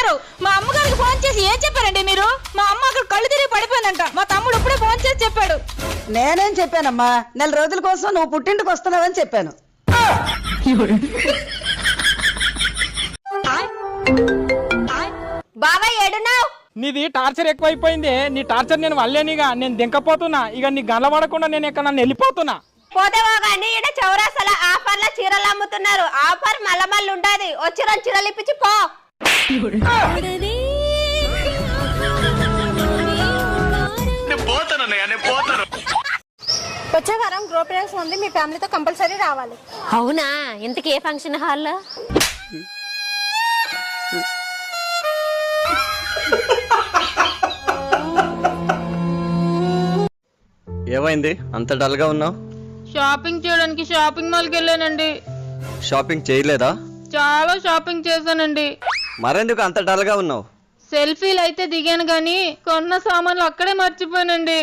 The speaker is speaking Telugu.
అమ్మగారు మా అమ్మగారికి ఫోన్ చేసి ఏం చెప్పారండి మీరు? మా అమ్మ అక్కడ కళ్ళు తిరిగి పడిపోయిందంట. మా తమ్ముడు ఇప్పుడే ఫోన్ చేసి చెప్పాడు. నేనేం చెప్పానమ్మా, నెల రోజుల కోసం నువ్వు పుట్టింటికి వస్తున్నావని చెప్పాను. బాబాయ్ ఏడున్నావు? నీది టార్చర్ ఎక్కువైపోయింది. నీ టార్చర్ నేను వల్లేనిగా నేను దింకపోతున్నా. ఇక నీ గనబడకుండా నేను ఎక్కడ నన్ను వెళ్ళిపోతున్నా. పోతేవా కానీ ఇక్కడ చౌరాసల ఆఫర్ల చీరలు అమ్ముతున్నారు. ఆఫర్ మళ్ళీ ఉండదు. వచ్చి 2 చీరలు ఇప్పించి పో. వచ్చే వారం గృహప్రవేశం ఉంది, మీ ఫ్యామిలీతో కంపల్సరీ రావాలి. అవునా? ఇంతకీ ఏ ఫంక్షన్ హాల్? ఏమైంది అంత డల్ గా ఉన్నావు? షాపింగ్ చేయడానికి షాపింగ్ మాల్కి వెళ్ళానండి. షాపింగ్ చేయలేదా? చాలా షాపింగ్ చేశానండి. మరెందుకు అంత డల్ గా ఉన్నావు? సెల్ఫీలు అయితే దిగాను గానీ కొన్న సామాన్లు అక్కడే మర్చిపోయానండి.